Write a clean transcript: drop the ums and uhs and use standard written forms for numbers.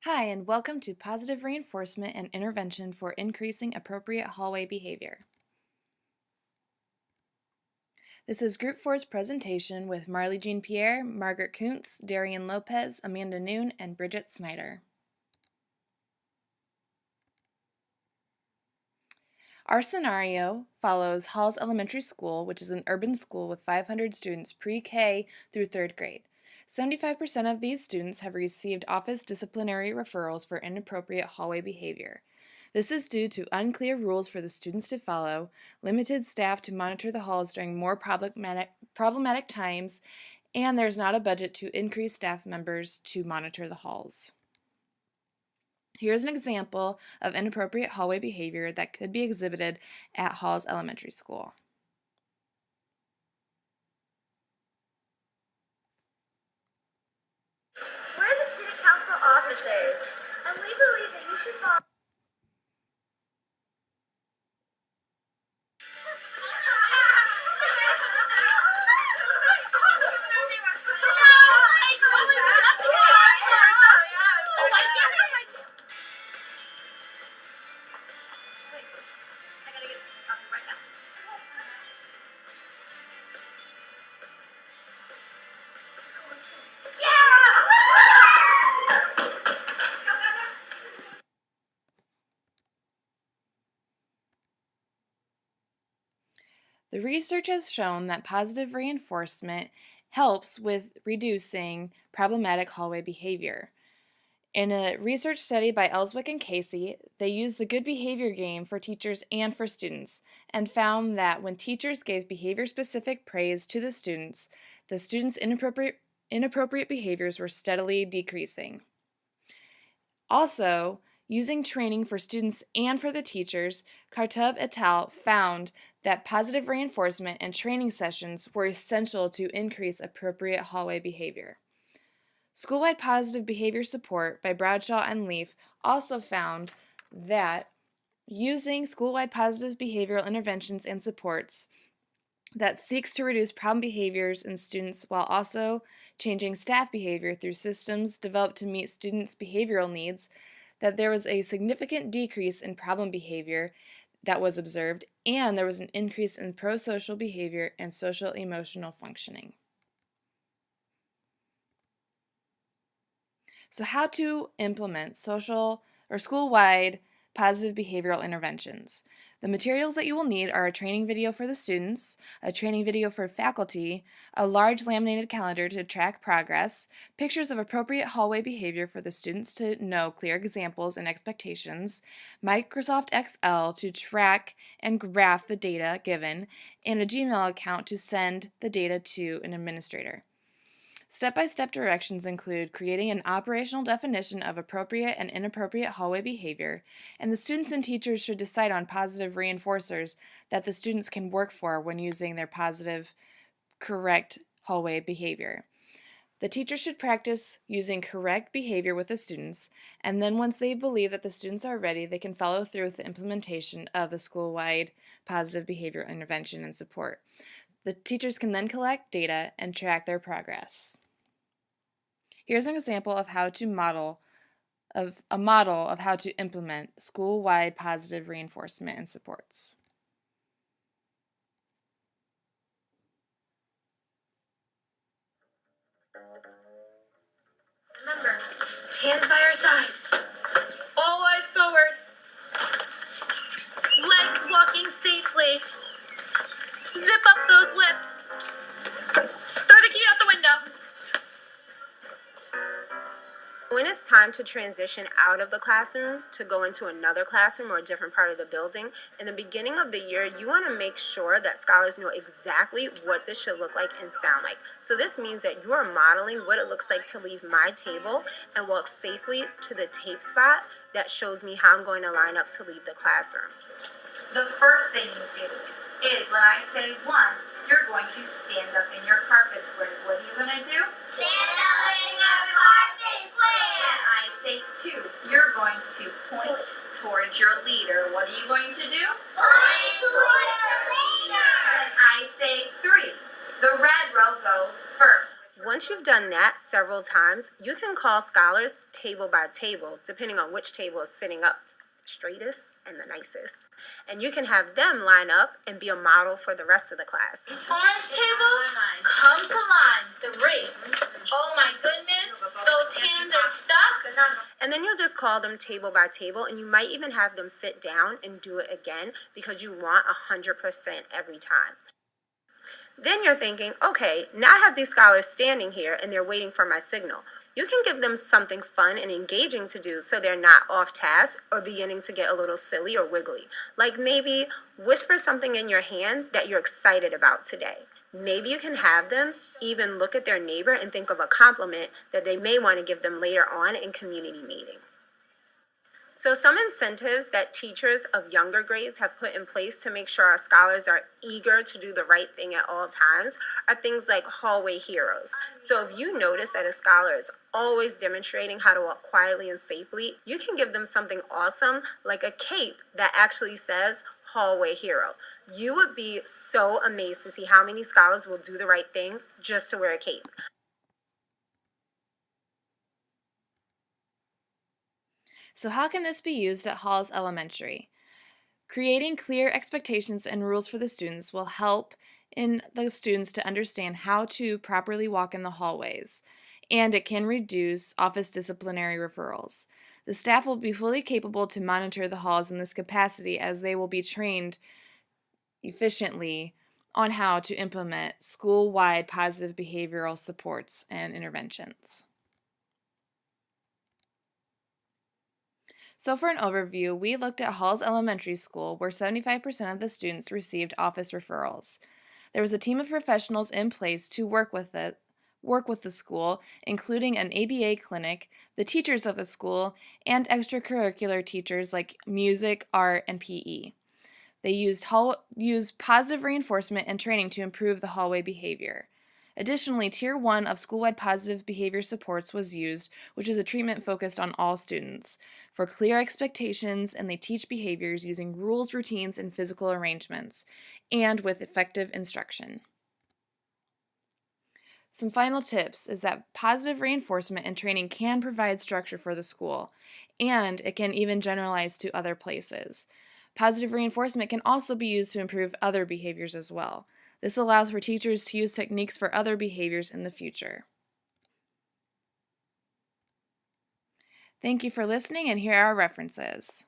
Hi, and welcome to Positive Reinforcement and Intervention for Increasing Appropriate Hallway Behavior. This is Group 4's presentation with Marley Jean Pierre, Margaret Kuntz, Darian Lopez, Amanda Noon, and Bridget Snyder. Our scenario follows Halls Elementary School, which is an urban school with 500 students pre-K through 3rd grade. 75% of these students have received office disciplinary referrals for inappropriate hallway behavior. This is due to unclear rules for the students to follow, limited staff to monitor the halls during more problematic times, and there's not a budget to increase staff members to monitor the halls. Here's an example of inappropriate hallway behavior that could be exhibited at Halls Elementary School. We're the student council officers, and we believe that you should follow. The research has shown that positive reinforcement helps with reducing problematic hallway behavior. In a research study by Ellswick and Casey, they used the good behavior game for teachers and for students and found that when teachers gave behavior-specific praise to the students inappropriate behaviors were steadily decreasing. Also, using training for students and for the teachers, Kartub et al. Found that positive reinforcement and training sessions were essential to increase appropriate hallway behavior. School-wide positive behavior support by Bradshaw and Leaf also found that using school-wide positive behavioral interventions and supports that seeks to reduce problem behaviors in students while also changing staff behavior through systems developed to meet students' behavioral needs, that there was a significant decrease in problem behavior that was observed, and there was an increase in pro-social behavior and social emotional functioning. So how to implement social or school-wide positive behavioral interventions. The materials that you will need are a training video for the students, a training video for faculty, a large laminated calendar to track progress, pictures of appropriate hallway behavior for the students to know clear examples and expectations, Microsoft Excel to track and graph the data given, and a Gmail account to send the data to an administrator. Step-by-step directions include creating an operational definition of appropriate and inappropriate hallway behavior, and the students and teachers should decide on positive reinforcers that the students can work for when using their positive, correct hallway behavior. The teacher should practice using correct behavior with the students, and then once they believe that the students are ready, they can follow through with the implementation of the school-wide positive behavior intervention and support. The teachers can then collect data and track their progress. Here's an example of how to model of how to implement school-wide positive reinforcement and supports. Remember, hands by our sides. All eyes forward. Legs walking safely. Zip up those lips. Throw the key out the window. When it's time to transition out of the classroom to go into another classroom or a different part of the building, in the beginning of the year, you want to make sure that scholars know exactly what this should look like and sound like. So this means that you are modeling what it looks like to leave my table and walk safely to the tape spot that shows me how I'm going to line up to leave the classroom. The first thing you do is when I say 1, you're going to stand up in your carpet squares. What are you going to do? Stand up in your carpet square. When I say 2, you're going to point towards your leader. What are you going to do? Point towards the leader. When I say 3, the red row goes first. Once Once you've done that several times, you can call scholars table by table, depending on which table is sitting up straightest and the nicest. And you can have them line up and be a model for the rest of the class. Orange table, come to line 3. Oh my goodness, those hands are stuck. And then you'll just call them table by table, and you might even have them sit down and do it again because you want 100% every time. Then you're thinking, okay, now I have these scholars standing here and they're waiting for my signal. You can give them something fun and engaging to do so they're not off task or beginning to get a little silly or wiggly. Like maybe whisper something in your hand that you're excited about today. Maybe you can have them even look at their neighbor and think of a compliment that they may want to give them later on in community meeting. So some incentives that teachers of younger grades have put in place to make sure our scholars are eager to do the right thing at all times are things like hallway heroes. So if you notice that a scholar is always demonstrating how to walk quietly and safely, you can give them something awesome like a cape that actually says hallway hero. You would be so amazed to see how many scholars will do the right thing just to wear a cape. So how can this be used at Halls Elementary? Creating clear expectations and rules for the students will help in the students to understand how to properly walk in the hallways, and it can reduce office disciplinary referrals. The staff will be fully capable to monitor the halls in this capacity as they will be trained efficiently on how to implement school-wide positive behavioral supports and interventions. So for an overview, we looked at Halls Elementary School, where 75% of the students received office referrals. There was a team of professionals in place to work with the school, including an ABA clinic, the teachers of the school, and extracurricular teachers like music, art, and PE. They used positive reinforcement and training to improve the hallway behavior. Additionally, Tier 1 of school-wide positive behavior supports was used, which is a treatment focused on all students, for clear expectations, and they teach behaviors using rules, routines, and physical arrangements, and with effective instruction. Some final tips is that positive reinforcement and training can provide structure for the school, and it can even generalize to other places. Positive reinforcement can also be used to improve other behaviors as well. This allows for teachers to use techniques for other behaviors in the future. Thank you for listening, and here are our references.